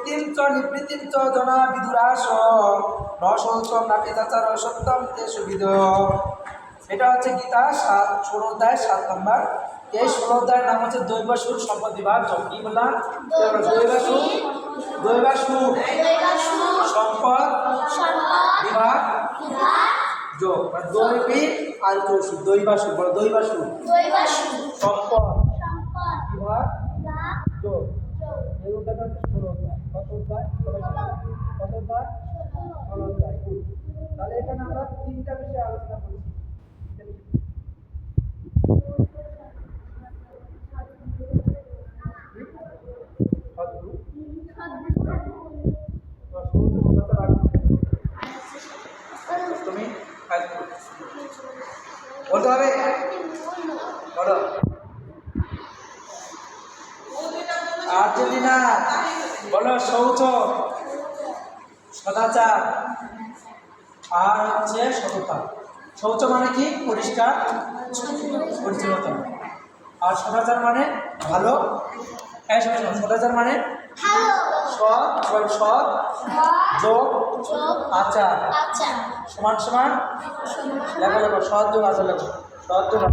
প্রবৃত্তিম চ নিবৃত্তিম চ জনা বিদুরাস রসন্তম নাপিতাচার সত্যম তে সুবিধ। এটা হচ্ছে গীতা 16 অধ্যায় 7 নম্বর। এই 16 অধ্যায়ের নাম হচ্ছে দৈবাসুর সম্পদ বিভাগ। কি বললাম? দৈবাসুর সম্পদ বিভাগ যোগ, দৈবিক আর চৌসু। দৈবাসুর বলো, দৈবাসুর সম্পদ বিভাগ যোগ। এই অধ্যায়টা হচ্ছে 16 অধ্যায়। কত অধ্যায়? 16 অধ্যায়। তাহলে এখানে আমরা তিনটা বিষয়ে আলোচনা করছি। তুমি বলতে হবে, বলো। আর্জেন্টিনা বলো, শৌচ, সদাচার আর হচ্ছে সততা। শৌচ মানে কি? পরিষ্কার পরিচ্ছন্নতা। আর সদাচার মানে ভালো। সদাচার মানে সৎ যোগ আচার সমান সমান লেখো সৎ যোগ আচার লেখো। সৎ যোগ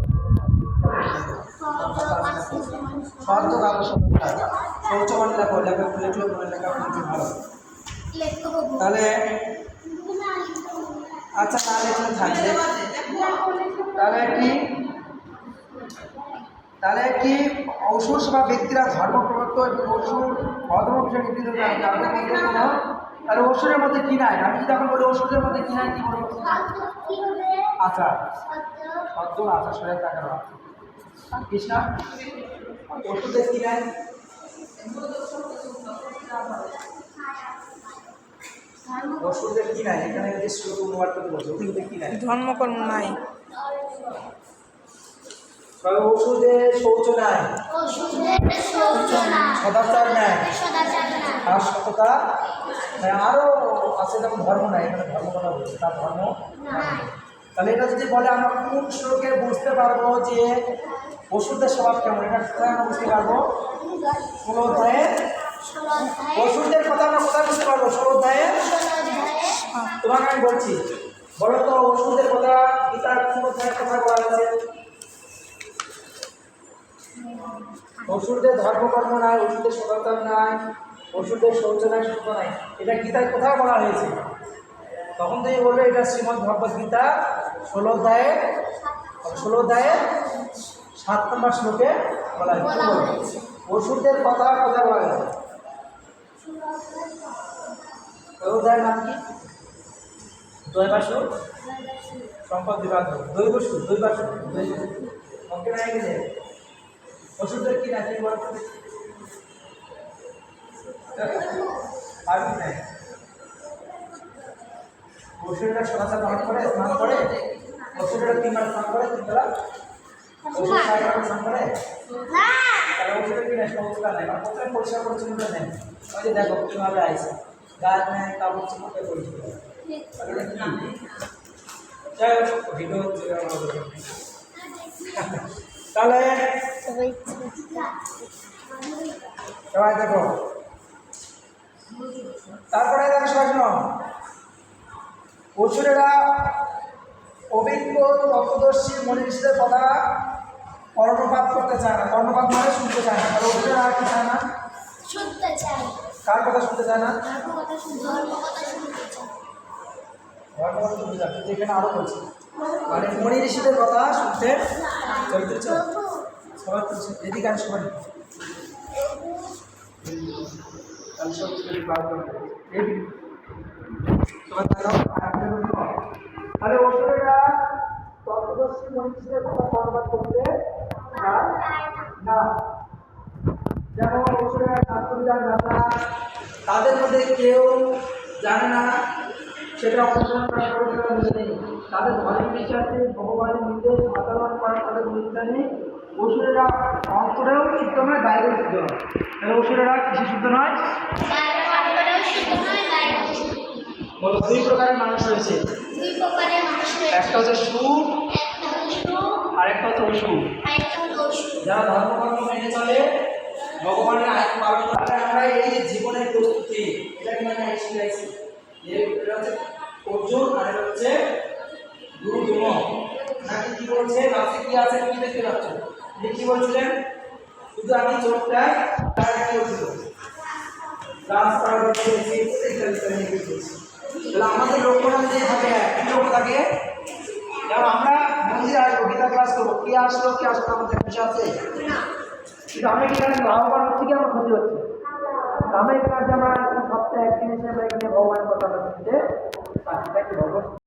শৌচ মানে লেখো লিখলো মনে লেখা ভালো। তাহলে আচ্ছা, না লিখলে থাকবে। তাহলে কি অসুর বা ব্যক্তিরা ধর্ম প্রবর্তক এবং অসুর অধর্ম বিষয়ে নির্দিষ্ট জানে তাদের মধ্যে কোনো, তাহলে অসুরের মধ্যে কি নাই? আমি যদি এখন বলি অসুরের মধ্যে কি নাই, কি বলবো? আচার, সদ্য আচার সরে টাকা কৃষ্ণা ওষুধের কি নাই? ওষুধের কি নাই? এখানে যে শ্লোক অনুবাদ করতে বলছে ওষুধের কি নাই? ধর্মকর্ম নাই। ওষুধের শৌচ নাই, সদাচার নাই, আর সততা আরো আছে, যেমন ধর্ম নাই। এখানে ধর্ম কথা বলছে, তার ধর্ম নাই। তাহলে এটা যদি বলে আমরা কোন শ্লোকে বুঝতে পারবো যে ওষুধের স্বভাব কেমন, এটা কোথায় আমরা বুঝতে পারবো? 16 অধ্যায়ে ওষুধের কথা আমরা কোথায় বুঝতে পারবো? 16 অধ্যায়ে। তোমাকে আমি বলছি, বলো তো ওষুধের কথা গীতার কোন অধ্যায়ের কথা বলা হয়েছে? ওষুধের ধর্মকর্ম নাই, ওষুধের সদাচার নাই, ওষুধের শৌচ নাই, সত্য নাই। এটা গীতায় কোথায় বলা হয়েছে? তখন তুমি বলবে এটা শ্রীমদ্ ভগবদ গীতা 16 অধ্যায়ে 7 নম্বর শ্লোকে বলা হয়েছে। ওষুধের কথা কোথায় বলা হয়েছে? অধ্যায়ের নাম কি? দৈবাসুর সম্পদ বিভাগ। দৈবাসুর ওকে নাই গেলে ওষুধের কি নাকি বল আর কি নাই? ওষুধটা সদাচার পালন করে, স্নান করে। ওষুধটা 3 বার স্নান করে, 3 বেলা ওষুধ 6 বার স্নান করে। তাহলে ওষুধের কি নাই? সংস্কার নেই, মানে প্রথমে পরিষ্কার পরিচ্ছন্নতা নেই। ওই যে দেখো কীভাবে আইসে গাছ নেয়, কাপড় চোপড়ে পরিষ্কার। যাই হোক, ভিডিও হচ্ছে তাহলে সবাই দেখো। তারপরে দেখো সবাই শোনো, অসুরেরা অভিজ্ঞ তত্ত্বদর্শী মনীষীদের কথা কর্ণপাত করতে চায় না। কর্ণপাত মানে শুনতে চায় না। তাহলে অসুরেরা আর কি চায় না? শুনতে চায়। কার কথা শুনতে চায় না? ধর্ম কথা শুনতে চায়। ধর্ম কথা শুনতে চায়। যেখানে আরো বলছি, মানে মনি ঋষিদের কথা শুনতে চলতেছে। সবাই এদিকে আর সবাই তাহলে অসুরেরা তত্ত্বদর্শী মনীষীদের কথা কর্ণপাত করতে না। যেমন অসুরেরা শাস্ত্রবিধান জানা, তাদের মধ্যে কেউ জানে না, সেটা অনুসরণ করার প্রয়োজন নেই। তাদের ধর্মের বিশ্বাসে ভগবানের নির্দেশ বাস্তবায়ন করার তাদের নিষ্ঠা নেই। অসুরেরা অন্তরেও শুদ্ধ নয়, বাইরেও শুদ্ধ নয়। তাহলে অসুরেরা কিসে শুদ্ধ নয়? বলো, 2 প্রকারের মানুষ রয়েছে। একটা হচ্ছে সুর, আর একটা হচ্ছে অসুর। যারা ধর্মকর্ম মেনে চলে ভগবানের আইন পালন করতে আমরা এই যে জীবনের প্রস্তুতি এটা কি মানে শিখাইছি এটা হচ্ছে অর্জুন আর এটা হচ্ছে গুরু দ্রোণ নাকি কি বলছে নাচে কি আছে কি দেখতে পাচ্ছ কি বলছিলেন শুধু আমি চোখটা তার কি বলছিল রাস্তা দেখেছি তাহলে আমাদের লক্ষ্যটা যদি থাকে কি লক্ষ্য থাকে যেমন আমরা মন্দিরে আসবো গীতা ক্লাস করবো কি আসলো আমাদের কিছু আছে কিন্তু আমরা কি এখানে লাভবান হচ্ছে কি আমার ক্ষতি হচ্ছে আমরা এখানে আমরা সপ্তাহে একদিন এসে আমরা এখানে ভগবানের কথা আমরা শুনতে পাচ্ছি তাই কি ভগবান